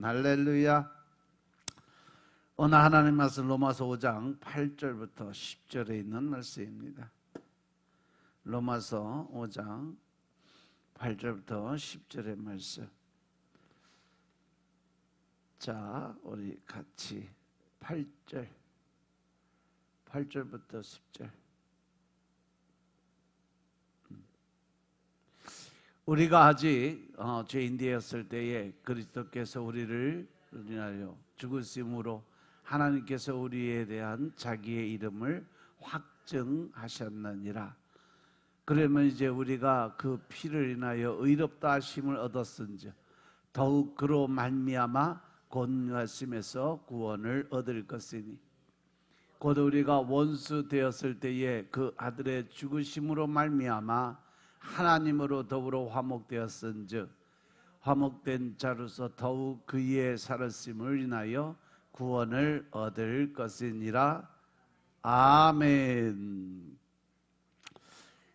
할렐루야. 오늘 하나님 말씀 로마서 5장 8절부터 10절에 있는 말씀입니다. 로마서 5장 8절부터 10절의 말씀. 자, 우리 같이 8절부터 10절. 우리가 아직 죄인 되었을 때에 그리스도께서 우리를 인하여 죽으심으로 하나님께서 우리에 대한 자기의 이름을 확증하셨느니라. 그러면 이제 우리가 그 피를 인하여 의롭다 하심을 얻었은즉 더욱 그로 말미암아 권하심에서 구원을 얻을 것이니 곧 우리가 원수 되었을 때에 그 아들의 죽으심으로 말미암아 하나님으로 더불어 화목되었은즉 화목된 자로서 더욱 그의 살았음을 인하여 구원을 얻을 것이니라. 아멘.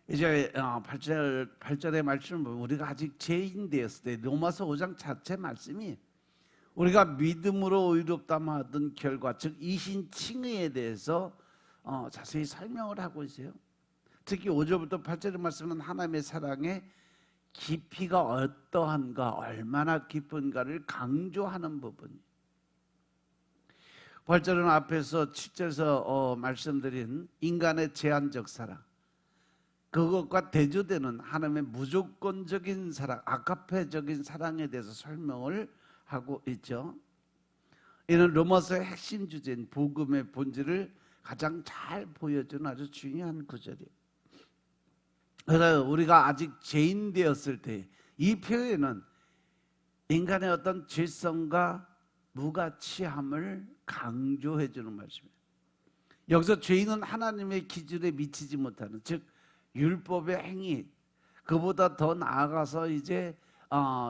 이제 8절의 말씀을 보면 우리가 아직 죄인 되었을 때 로마서 5장 자체 말씀이 우리가 믿음으로 의롭다함을 얻은 결과, 즉 이신 칭의에 대해서 자세히 설명을 하고 있어요. 특히 5절부터 8절의 말씀은 하나님의 사랑의 깊이가 어떠한가, 얼마나 깊은가를 강조하는 부분이에요. 8절은 앞에서 7절에서 말씀드린 인간의 제한적 사랑, 그것과 대조되는 하나님의 무조건적인 사랑, 아가페적인 사랑에 대해서 설명을 하고 있죠. 이는 로마서의 핵심 주제인 복음의 본질을 가장 잘 보여주는 아주 중요한 구절이에요. 그래서 우리가 아직 죄인 되었을 때 이 표현은 인간의 어떤 죄성과 무가치함을 강조해 주는 말씀이에요. 여기서 죄인은 하나님의 기준에 미치지 못하는, 즉 율법의 행위, 그보다 더 나아가서 이제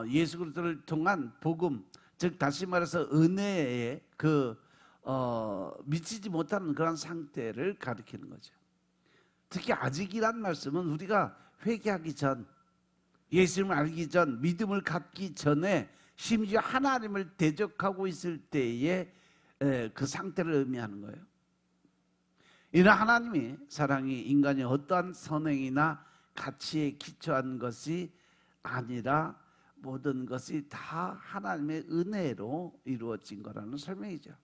예수 그리스도를 통한 복음, 즉 다시 말해서 은혜에 미치지 못하는 그런 상태를 가리키는 거죠. 특히 아직이란 말씀은 우리가 회개하기 전, 예수님을 알기 전, 믿음을 갖기 전에 심지어 하나님을 대적하고 있을 때의 그 상태를 의미하는 거예요. 이런 하나님이 사랑이 인간이 어떠한 선행이나 가치에 기초한 것이 아니라 모든 것이 다 하나님의 은혜로 이루어진 거라는 설명이죠.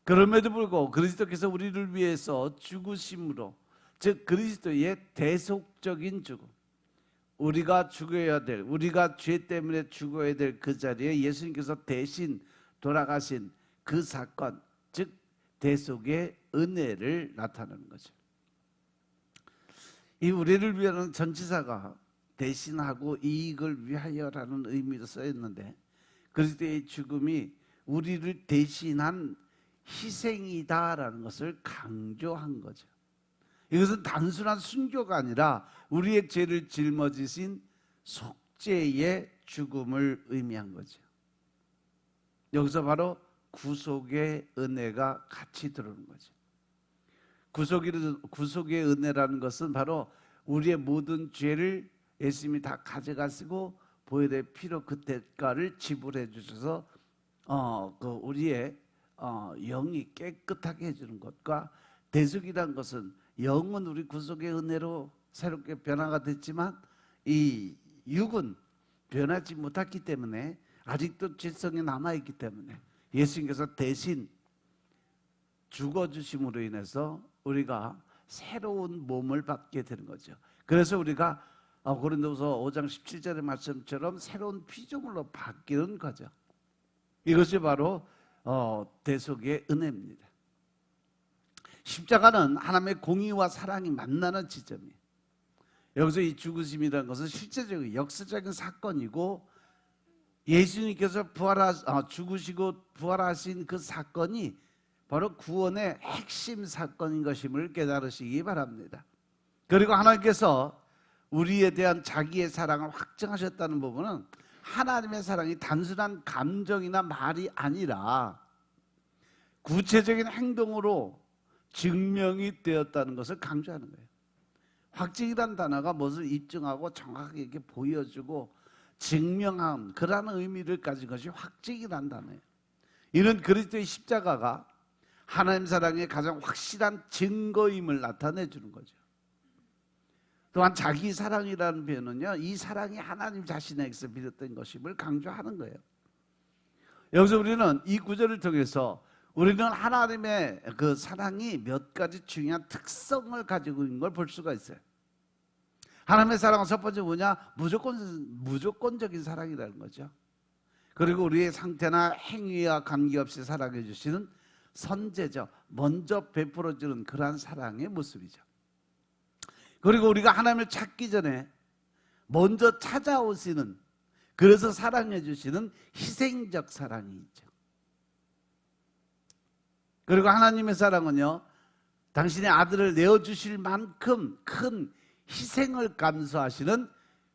그럼에도 불구하고 그리스도께서 우리를 위해서 죽으심으로, 즉 그리스도의 대속적인 죽음, 우리가 죽어야 될, 우리가 죄 때문에 죽어야 될 그 자리에 예수님께서 대신 돌아가신 그 사건, 즉 대속의 은혜를 나타내는 거죠. 이 우리를 위하는 전치사가 대신하고 이익을 위하여라는 의미로 쓰였는데, 그리스도의 죽음이 우리를 대신한 희생이다라는 것을 강조한 거죠. 이것은 단순한 순교가 아니라 우리의 죄를 짊어지신 속죄의 죽음을 의미한 거죠. 여기서 바로 구속의 은혜가 같이 들어오는 거죠. 구속의 은혜라는 것은 바로 우리의 모든 죄를 예수님이 다 가져가시고 보혈의 피로 그 대가를 지불해 주셔서 우리의 영이 깨끗하게 해주는 것과, 대속이란 것은 영은 우리 구속의 은혜로 새롭게 변화가 됐지만 이 육은 변하지 못했기 때문에 아직도 죄성이 남아있기 때문에 예수님께서 대신 죽어주심으로 인해서 우리가 새로운 몸을 받게 되는 거죠. 그래서 우리가 고린도서 5장 17절의 말씀처럼 새로운 피조물로 바뀌는 거죠. 이것이 바로 대속의 은혜입니다. 십자가는 하나님의 공의와 사랑이 만나는 지점이에요. 여기서 이 죽으심이라는 것은 실제적인 역사적인 사건이고, 예수님께서 죽으시고 부활하신 그 사건이 바로 구원의 핵심 사건인 것임을 깨달으시기 바랍니다. 그리고 하나님께서 우리에 대한 자기의 사랑을 확증하셨다는 부분은 하나님의 사랑이 단순한 감정이나 말이 아니라 구체적인 행동으로 증명이 되었다는 것을 강조하는 거예요. 확증이란 단어가 무엇을 입증하고 정확하게 이렇게 보여주고 증명한 그러한 의미를 가진 것이 확증이란 단어예요. 이는 그리스도의 십자가가 하나님 사랑의 가장 확실한 증거임을 나타내 주는 거죠. 또한 자기 사랑이라는 표현은요, 이 사랑이 하나님 자신에게서 비롯된 것임을 강조하는 거예요. 여기서 우리는 이 구절을 통해서 우리는 하나님의 그 사랑이 몇 가지 중요한 특성을 가지고 있는 걸 볼 수가 있어요. 하나님의 사랑은 첫 번째 뭐냐? 무조건적인 사랑이라는 거죠. 그리고 우리의 상태나 행위와 관계없이 사랑해 주시는 선제적, 먼저 베풀어주는 그러한 사랑의 모습이죠. 그리고 우리가 하나님을 찾기 전에 먼저 찾아오시는, 그래서 사랑해 주시는 희생적 사랑이 있죠. 그리고 하나님의 사랑은요, 당신의 아들을 내어주실 만큼 큰 희생을 감수하시는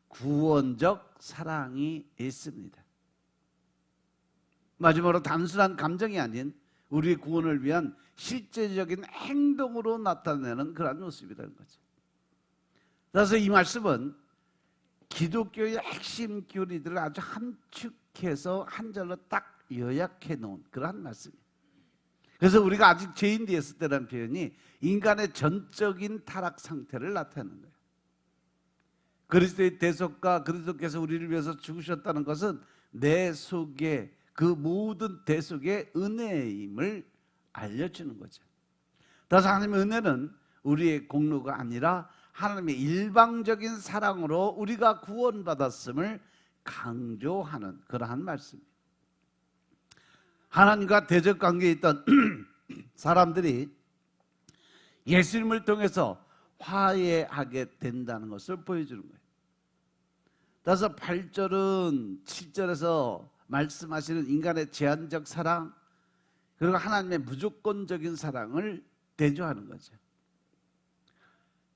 구원적 사랑이 있습니다. 마지막으로 단순한 감정이 아닌 우리의 구원을 위한 실제적인 행동으로 나타내는 그런 모습이라는 거죠. 그래서 이 말씀은 기독교의 핵심 교리들을 아주 함축해서 한 절로 딱 요약해 놓은 그러한 말씀이에요. 그래서 우리가 아직 죄인 되었을 때라는 표현이 인간의 전적인 타락 상태를 나타내는 거예요. 그리스도의 대속과 그리스도께서 우리를 위해서 죽으셨다는 것은 내 속에 그 모든 대속의 은혜임을 알려주는 거죠. 따라서 하나님의 은혜는 우리의 공로가 아니라 하나님의 일방적인 사랑으로 우리가 구원받았음을 강조하는 그러한 말씀입니다. 하나님과 대적 관계에 있던 사람들이 예수님을 통해서 화해하게 된다는 것을 보여주는 거예요. 따라서 8절은 7절에서 말씀하시는 인간의 제한적 사랑, 그리고 하나님의 무조건적인 사랑을 대조하는 거죠.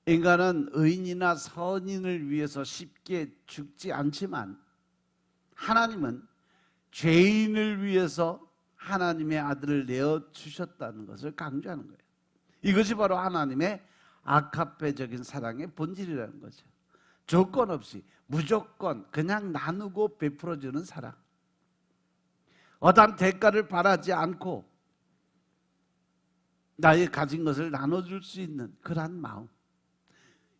인간은 의인이나 선인을 위해서 쉽게 죽지 않지만 하나님은 죄인을 위해서 하나님의 아들을 내어주셨다는 것을 강조하는 거예요. 이것이 바로 하나님의 아가페적인 사랑의 본질이라는 거죠. 조건 없이 무조건 그냥 나누고 베풀어주는 사랑, 어떠한 대가를 바라지 않고 나의 가진 것을 나눠줄 수 있는 그러한 마음,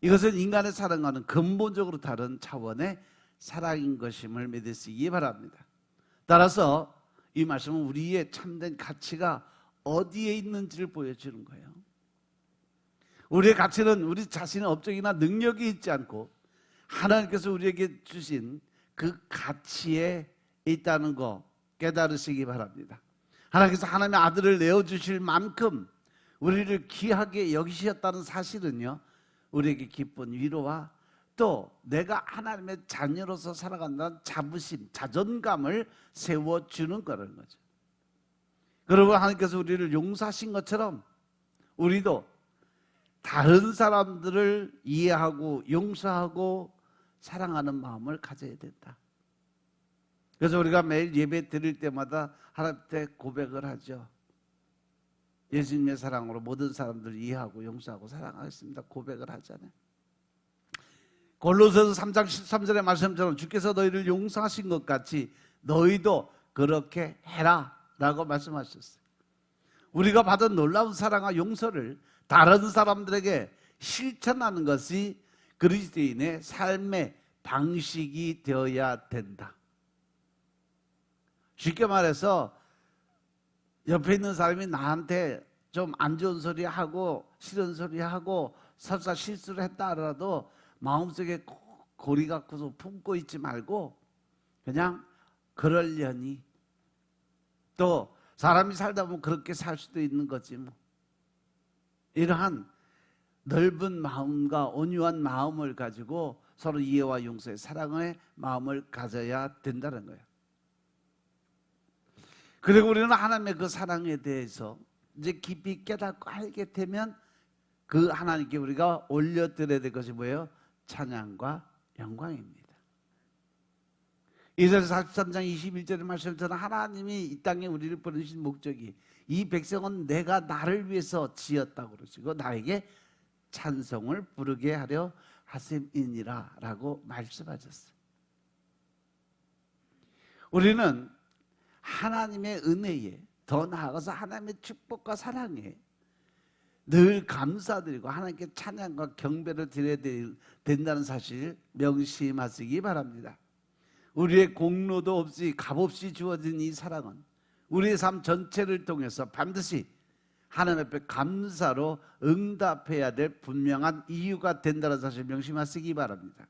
이것은 인간의 사랑과는 근본적으로 다른 차원의 사랑인 것임을 믿으시기 바랍니다. 따라서 이 말씀은 우리의 참된 가치가 어디에 있는지를 보여주는 거예요. 우리의 가치는 우리 자신의 업적이나 능력이 있지 않고 하나님께서 우리에게 주신 그 가치에 있다는 거 깨달으시기 바랍니다. 하나님께서 하나님의 아들을 내어주실 만큼 우리를 귀하게 여기셨다는 사실은요, 우리에게 기쁜 위로와 또 내가 하나님의 자녀로서 살아간다는 자부심, 자존감을 세워주는 거라는 거죠. 그리고 하나님께서 우리를 용서하신 것처럼 우리도 다른 사람들을 이해하고 용서하고 사랑하는 마음을 가져야 된다. 그래서 우리가 매일 예배 드릴 때마다 하나님께 고백을 하죠. 예수님의 사랑으로 모든 사람들을 이해하고 용서하고 사랑하겠습니다. 고백을 하잖아요. 골로새서 3장 13절의 말씀처럼 주께서 너희를 용서하신 것 같이 너희도 그렇게 해라 라고 말씀하셨어요. 우리가 받은 놀라운 사랑과 용서를 다른 사람들에게 실천하는 것이 그리스도인의 삶의 방식이 되어야 된다. 쉽게 말해서 옆에 있는 사람이 나한테 좀 안 좋은 소리 하고 싫은 소리 하고 설사 실수를 했다 하더라도 마음속에 고리 갖고서 품고 있지 말고 그냥 그러려니, 또 사람이 살다 보면 그렇게 살 수도 있는 거지 뭐. 이러한 넓은 마음과 온유한 마음을 가지고 서로 이해와 용서의 사랑의 마음을 가져야 된다는 거예요. 그리고 우리는 하나님의 그 사랑에 대해서 이제 깊이 깨닫고 알게 되면 그 하나님께 우리가 올려드려야 될 것이 뭐예요? 찬양과 영광입니다. 이사야서 43장 21절의 말씀처럼 하나님이 이 땅에 우리를 보내신 목적이 이 백성은 내가 나를 위해서 지었다고 그러시고 나에게 찬송을 부르게 하려 하심이니라 라고 말씀하셨어요. 우리는 하나님의 은혜에, 더 나아가서 하나님의 축복과 사랑에 늘 감사드리고 하나님께 찬양과 경배를 드려야 된다는 사실 명심하시기 바랍니다. 우리의 공로도 없이 값없이 주어진 이 사랑은 우리의 삶 전체를 통해서 반드시 하나님 앞에 감사로 응답해야 될 분명한 이유가 된다는 사실 명심하시기 바랍니다.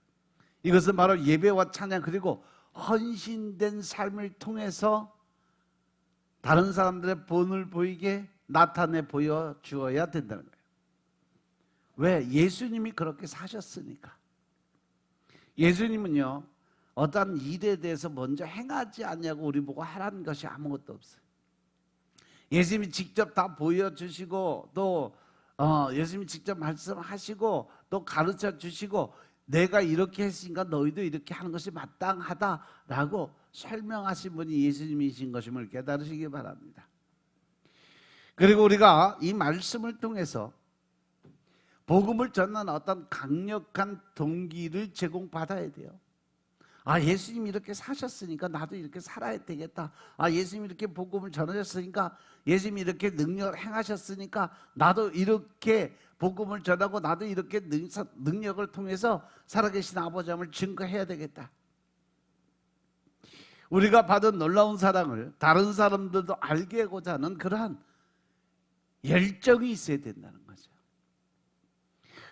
이것은 바로 예배와 찬양 그리고 헌신된 삶을 통해서 다른 사람들의 본을 보이게 나타내 보여주어야 된다는 거예요. 왜? 예수님이 그렇게 사셨으니까. 예수님은요, 어떤 일에 대해서 먼저 행하지 않냐고 우리 보고 하라는 것이 아무것도 없어요. 예수님이 직접 다 보여주시고 또 예수님이 직접 말씀하시고 또 가르쳐 주시고 내가 이렇게 했으니까 너희도 이렇게 하는 것이 마땅하다라고 설명하신 분이 예수님이신 것임을 깨달으시기 바랍니다. 그리고 우리가 이 말씀을 통해서 복음을 전하는 어떤 강력한 동기를 제공받아야 돼요. 아, 예수님이 이렇게 사셨으니까 나도 이렇게 살아야 되겠다. 아, 예수님이 이렇게 복음을 전하셨으니까, 예수님이 이렇게 능력을 행하셨으니까 나도 이렇게 복음을 전하고 나도 이렇게 능력을 통해서 살아계신 아버지 함을 증거해야 되겠다. 우리가 받은 놀라운 사랑을 다른 사람들도 알게 하고자 하는 그러한 열정이 있어야 된다는 거죠.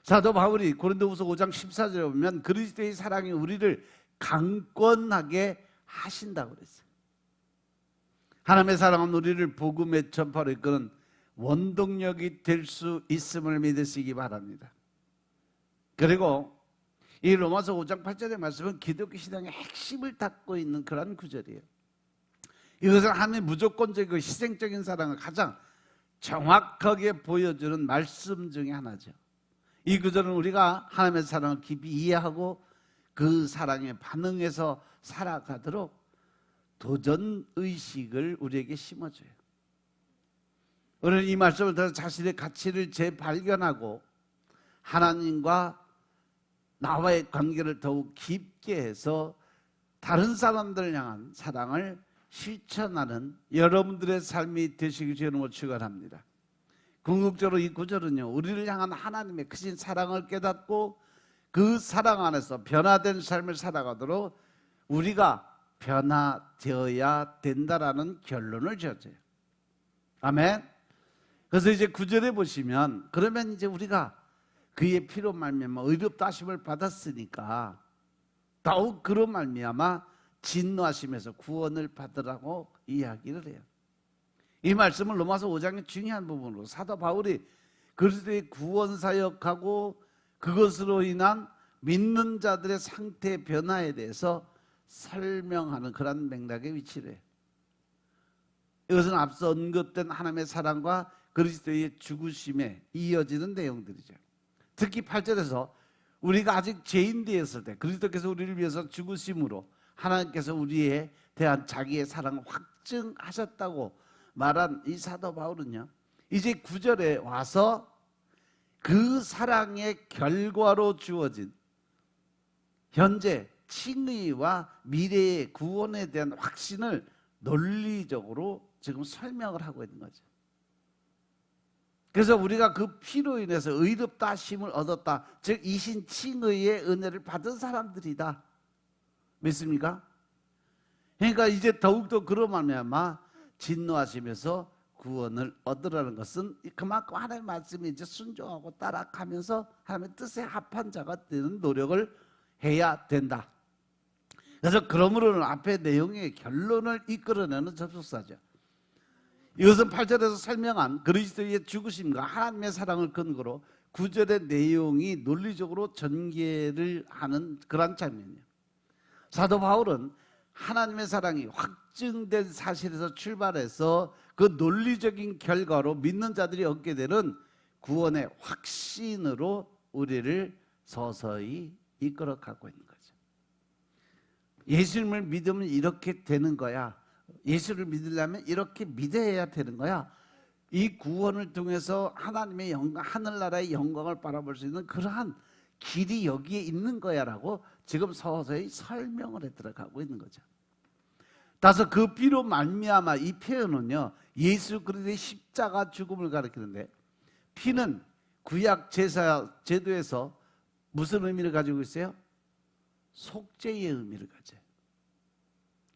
사도 바울이 고린도후서 5장 14절에 보면 그리스도의 사랑이 우리를 강권하게 하신다고 그랬어요. 하나님의 사랑은 우리를 복음의 전파로 이끄는 원동력이 될 수 있음을 믿으시기 바랍니다. 그리고 이 로마서 5장 8절의 말씀은 기독교 신앙의 핵심을 닫고 있는 그런 구절이에요. 이것은 하나님의 무조건적이고 희생적인 사랑을 가장 정확하게 보여주는 말씀 중에 하나죠. 이 구절은 우리가 하나님의 사랑을 깊이 이해하고 그 사랑에 반응해서 살아가도록 도전의식을 우리에게 심어줘요. 우리는 이 말씀을 들어 자신의 가치를 재발견하고 하나님과 나와의 관계를 더욱 깊게 해서 다른 사람들을 향한 사랑을 실천하는 여러분들의 삶이 되시길 주님으로 축원합니다. 궁극적으로 이 구절은요, 우리를 향한 하나님의 크신 사랑을 깨닫고 그 사랑 안에서 변화된 삶을 살아가도록 우리가 변화되어야 된다라는 결론을 지어줘요. 아멘. 그래서 이제 9절에 보시면 그러면 이제 우리가 그의 피로 말미암아 의롭다 하심을 받았으니까 더욱 그로 말미암아 진노하심에서 구원을 받으라고 이야기를 해요. 이 말씀은 로마서 5장의 중요한 부분으로 사도 바울이 그리스도의 구원 사역하고 그것으로 인한 믿는 자들의 상태 변화에 대해서 설명하는 그런 맥락의 위치를 해요. 이것은 앞서 언급된 하나님의 사랑과 그리스도의 죽으심에 이어지는 내용들이죠. 특히 8절에서 우리가 아직 죄인 되었을 때 그리스도께서 우리를 위해서 죽으심으로 하나님께서 우리에 대한 자기의 사랑을 확증하셨다고 말한 이 사도 바울은요, 이제 9절에 와서 그 사랑의 결과로 주어진 현재 칭의와 미래의 구원에 대한 확신을 논리적으로 지금 설명을 하고 있는 거죠. 그래서 우리가 그 피로 인해서 의롭다 하심을 얻었다, 즉 이신 칭의의 은혜를 받은 사람들이다. 믿습니까? 그러니까 이제 더욱더 그로 말미암아 진노하시면서 구원을 얻으라는 것은 그만큼 하나님의 말씀에 이제 순종하고 따라가면서 하나님의 뜻에 합한 자가 되는 노력을 해야 된다. 그래서 그러므로는 앞에 내용의 결론을 이끌어내는 접속사죠. 이것은 8절에서 설명한 그리스도의 죽으심과 하나님의 사랑을 근거로 9절의 내용이 논리적으로 전개를 하는 그런 장면이에요. 사도 바울은 하나님의 사랑이 확증된 사실에서 출발해서 그 논리적인 결과로 믿는 자들이 얻게 되는 구원의 확신으로 우리를 서서히 이끌어가고 있는 거죠. 예수님을 믿으면 이렇게 되는 거야. 예수를 믿으려면 이렇게 믿어야 되는 거야. 이 구원을 통해서 하나님의 영광, 하늘나라의 영광을 바라볼 수 있는 그러한 길이 여기에 있는 거야 라고 지금 서서히 설명을 해 들어가고 있는 거죠. 따라서 그 피로 말미암아, 이 표현은요 예수 그리스도의 십자가 죽음을 가리키는데, 피는 구약 제사 제도에서 무슨 의미를 가지고 있어요? 속죄의 의미를 가져요.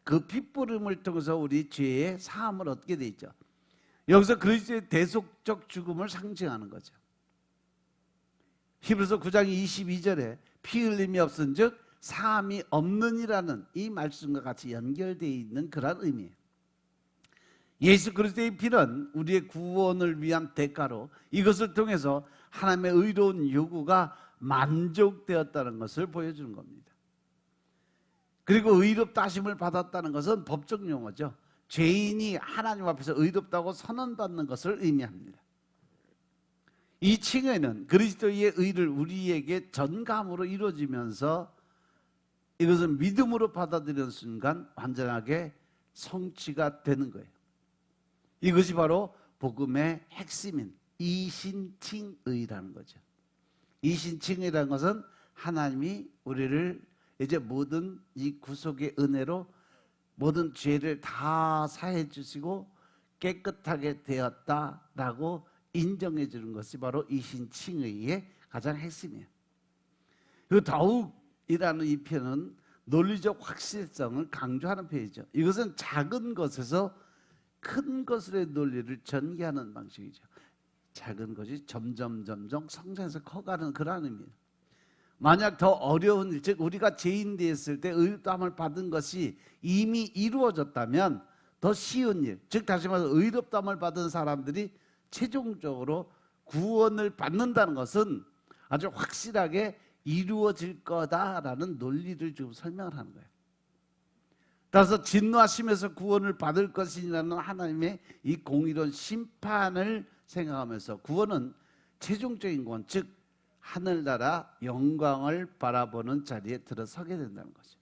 그 핏부림을 통해서 우리 죄의 사함을 얻게 돼 있죠. 여기서 그리스도의 대속적 죽음을 상징하는 거죠. 히브리서 9장 22절에 피 흘림이 없은즉 사함이 없느니라는 이 말씀과 같이 연결되어 있는 그런 의미예요. 예수 그리스도의 피는 우리의 구원을 위한 대가로, 이것을 통해서 하나님의 의로운 요구가 만족되었다는 것을 보여주는 겁니다. 그리고 의롭다 하심을 받았다는 것은 법적 용어죠. 죄인이 하나님 앞에서 의롭다고 선언받는 것을 의미합니다. 이 칭의는 그리스도의 의를 우리에게 전감으로 이루어지면서 이것은 믿음으로 받아들이는 순간 완전하게 성취가 되는 거예요. 이것이 바로 복음의 핵심인 이신칭의라는 거죠. 이신칭의라는 것은 하나님이 우리를 이제 모든 이 구속의 은혜로 모든 죄를 다 사해 주시고 깨끗하게 되었다라고 인정해 주는 것이 바로 이신칭의의 가장 핵심이에요. 그 더욱이라는 이 표현은 논리적 확실성을 강조하는 표현이죠. 이것은 작은 것에서 큰 것의 논리를 전개하는 방식이죠. 작은 것이 점점 성장해서 커가는 그런 의미예요. 만약 더 어려운 일, 즉 우리가 죄인 되었을 때 의롭다함을 받은 것이 이미 이루어졌다면 더 쉬운 일, 즉 다시 말해서 의롭다함을 받은 사람들이 최종적으로 구원을 받는다는 것은 아주 확실하게 이루어질 거다라는 논리를 지금 설명을 하는 거예요. 따라서 진노하심에서 구원을 받을 것이라는 하나님의 이 공의로운 심판을 생각하면서 구원은 최종적인 구원, 즉 하늘나라 영광을 바라보는 자리에 들어서게 된다는 거죠.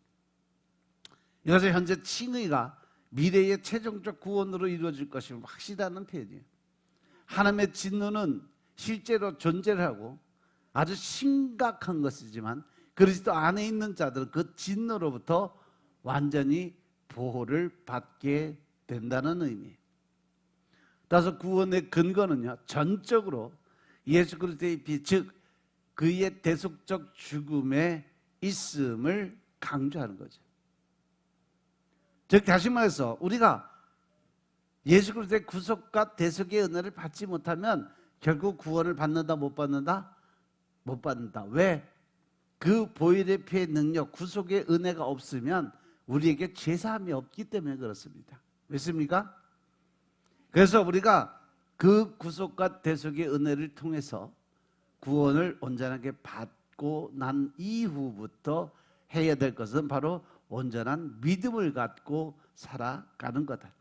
이것은 현재 칭의가 미래의 최종적 구원으로 이루어질 것임을 확실하는 표현이에요. 하나님의 진노는 실제로 존재를 하고 아주 심각한 것이지만 그리스도 안에 있는 자들은 그 진노로부터 완전히 보호를 받게 된다는 의미예요. 따라서 구원의 근거는요 전적으로 예수 그리스도의 피, 즉 그의 대속적 죽음에 있음을 강조하는 거죠. 즉 다시 말해서 우리가 예수 그리스도의 구속과 대속의 은혜를 받지 못하면 결국 구원을 받는다 못 받는다? 못 받는다. 왜? 그 보혈의 피의 능력, 구속의 은혜가 없으면 우리에게 죄사함이 없기 때문에 그렇습니다. 왜습니까? 그래서 우리가 그 구속과 대속의 은혜를 통해서 구원을 온전하게 받고 난 이후부터 해야 될 것은 바로 온전한 믿음을 갖고 살아가는 거다.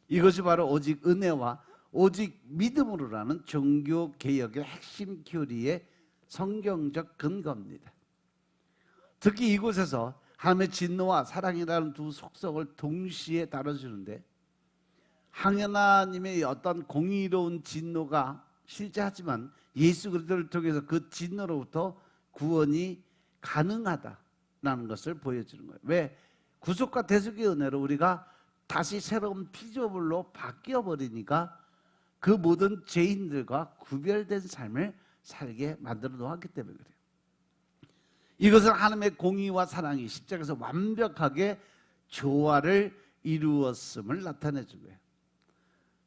이것이 바로 오직 은혜와 오직 믿음으로라는 종교개혁의 핵심 교리의 성경적 근거입니다. 특히 이곳에서 하나님의 진노와 사랑이라는 두 속성을 동시에 다뤄주는데, 하나님의 어떤 공의로운 진노가 실제하지만 예수 그리스도를 통해서 그 진노로부터 구원이 가능하다라는 것을 보여주는 거예요. 왜? 구속과 대속의 은혜로 우리가 다시 새로운 피조물로 바뀌어버리니까 그 모든 죄인들과 구별된 삶을 살게 만들어 놓았기 때문에 그래요. 이것은 하나님의 공의와 사랑이 십자가에서 완벽하게 조화를 이루었음을 나타내 준 거예요.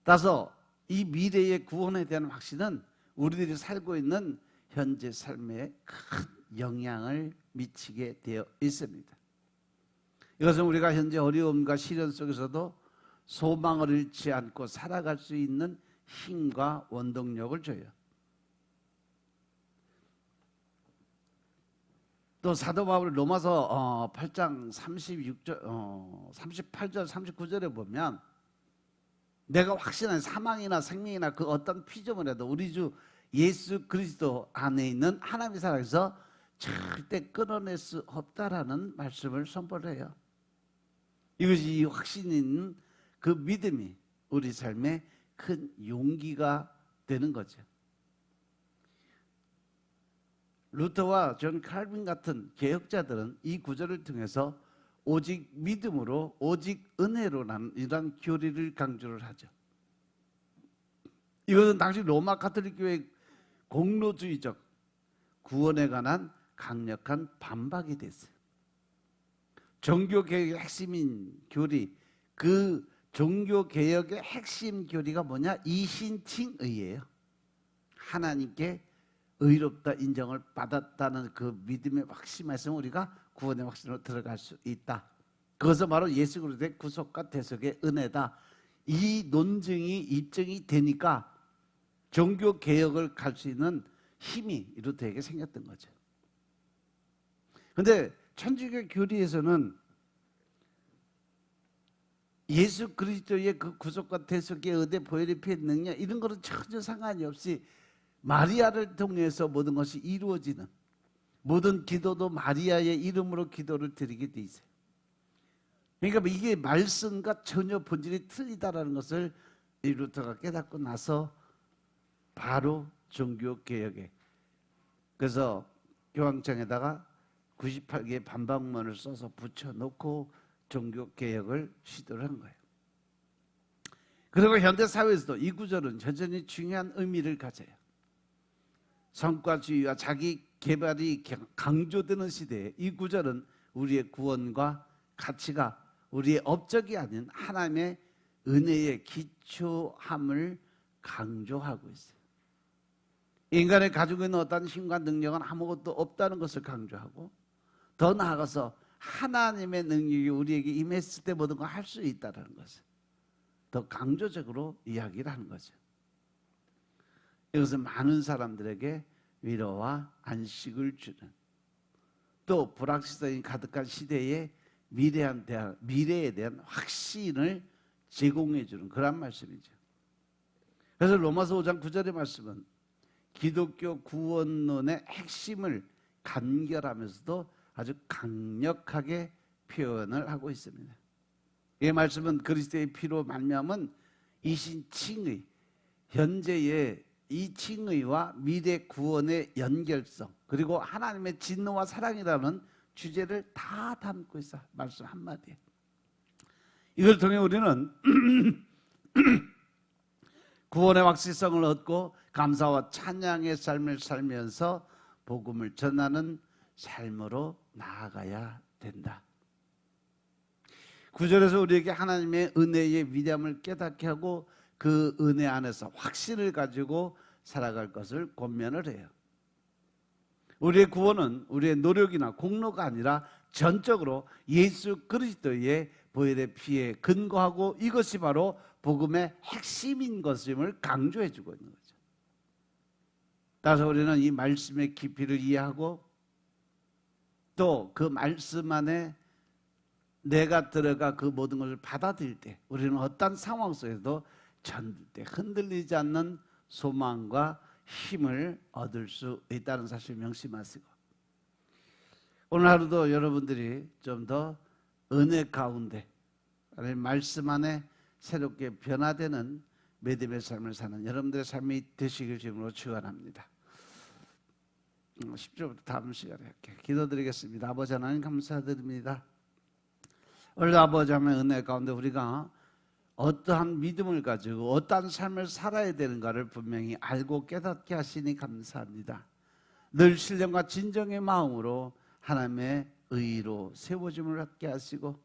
따라서 이 미래의 구원에 대한 확신은 우리들이 살고 있는 현재 삶에 큰 영향을 미치게 되어 있습니다. 이것은 우리가 현재 어려움과 시련 속에서도 소망을 잃지 않고 살아갈 수 있는 힘과 원동력을 줘요. 또 사도 바울이 로마서 8장 38절 39절에 보면 내가 확신한 사망이나 생명이나 그 어떤 피조물에도 우리 주 예수 그리스도 안에 있는 하나님의 사랑에서 절대 끊어낼 수 없다라는 말씀을 선포를 해요. 이것이 확신 있는 그 믿음이 우리 삶에 큰 용기가 되는 거죠. 루터와 존 칼빈 같은 개혁자들은 이 구절을 통해서 오직 믿음으로, 오직 은혜로라는 이러한 교리를 강조를 하죠. 이것은 당시 로마 가톨릭 교회의 공로주의적 구원에 관한 강력한 반박이 됐어요. 종교개혁의 핵심인 교리, 그 종교개혁의 핵심 교리가 뭐냐? 이신칭의예요. 하나님께 의롭다 인정을 받았다는 그 믿음의 확신에서 우리가 구원의 확신으로 들어갈 수 있다. 그것은 바로 예수 그리스도의 구속과 대속의 은혜다. 이 논증이 입증이 되니까 종교개혁을 갈 수 있는 힘이 루터에게 생겼던 거죠. 그런데 천주교 교리에서는 예수 그리스도의 그 구속과 대속의 은혜, 보혈의 피의 능력 이런 거는 전혀 상관이 없이 마리아를 통해서 모든 것이 이루어지는, 모든 기도도 마리아의 이름으로 기도를 드리게 돼 있어요. 그러니까 이게 말씀과 전혀 본질이 틀리다라는 것을 루터가 깨닫고 나서 바로 종교개혁에, 그래서 교황청에다가 98개의 반박문을 써서 붙여놓고 종교개혁을 시도를 한 거예요. 그리고 현대사회에서도 이 구절은 여전히 중요한 의미를 가져요. 성과주의와 자기 개발이 강조되는 시대에 이 구절은 우리의 구원과 가치가 우리의 업적이 아닌 하나님의 은혜의 기초함을 강조하고 있어요. 인간이 가지고 있는 어떤 힘과 능력은 아무것도 없다는 것을 강조하고, 더 나아가서 하나님의 능력이 우리에게 임했을 때 모든 걸 할 수 있다는 것을 더 강조적으로 이야기를 하는 거죠. 이것은 많은 사람들에게 위로와 안식을 주는, 또 불확실성이 가득한 시대에 미래에 대한 확신을 제공해 주는 그런 말씀이죠. 그래서 로마서 5장 9절의 말씀은 기독교 구원론의 핵심을 간결하면서도 아주 강력하게 표현을 하고 있습니다. 이 말씀은 그리스도의 피로 말미암은 이신칭의, 현재의 이 칭의와 미래 구원의 연결성, 그리고 하나님의 진노와 사랑이라는 주제를 다 담고 있어. 말씀 한마디에. 이걸 통해 우리는 구원의 확실성을 얻고 감사와 찬양의 삶을 살면서 복음을 전하는 삶으로 나아가야 된다. 9절에서 우리에게 하나님의 은혜의 위대함을 깨닫게 하고 그 은혜 안에서 확신을 가지고 살아갈 것을 권면을 해요. 우리의 구원은 우리의 노력이나 공로가 아니라 전적으로 예수 그리스도의 보혈의 피에 근거하고, 이것이 바로 복음의 핵심인 것임을 강조해 주고 있는 거죠. 따라서 우리는 이 말씀의 깊이를 이해하고, 또 그 말씀 안에 내가 들어가 그 모든 것을 받아들일 때 우리는 어떤 상황 속에서도 절대 흔들리지 않는 소망과 힘을 얻을 수 있다는 사실 명심하시고, 오늘 하루도 여러분들이 좀 더 은혜 가운데 말씀 안에 새롭게 변화되는 믿음의 삶을 사는 여러분들의 삶이 되시길 주님으로 축원합니다. 10절부터 다음 시간에 할게요. 기도드리겠습니다. 아버지 하나님 감사드립니다. 오늘도 아버지 하나님의 은혜 가운데 우리가 어떠한 믿음을 가지고 어떠한 삶을 살아야 되는가를 분명히 알고 깨닫게 하시니 감사합니다. 늘 신령과 진정의 마음으로 하나님의 의로 세워짐을 얻게 하시고,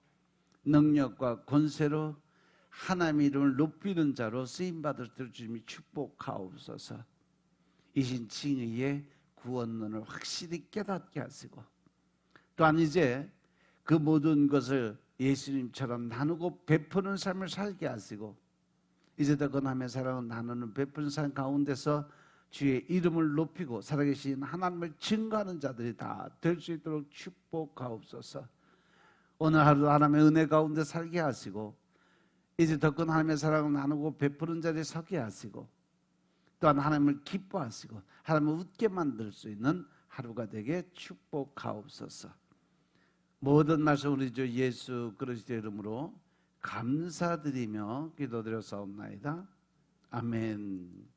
능력과 권세로 하나님의 이름을 높이는 자로 쓰임받을 때 주님이 축복하옵소서. 이신칭의의 구원론을 확실히 깨닫게 하시고, 또한 이제 그 모든 것을 예수님처럼 나누고 베푸는 삶을 살게 하시고, 이제 더 건함의 사랑을 나누는 베푸는 삶 가운데서 주의 이름을 높이고 살아계신 하나님을 증거하는 자들이 다 될 수 있도록 축복하옵소서. 오늘 하루도 하나님의 은혜 가운데 살게 하시고, 이제 더 큰 하나님의 사랑을 나누고 베푸는 자리에 서게 하시고, 또한 하나님을 기뻐하시고 하나님을 웃게 만들 수 있는 하루가 되게 축복하옵소서. 모든 말씀 우리 주 예수 그리스도의 이름으로 감사드리며 기도드렸사옵나이다. 아멘.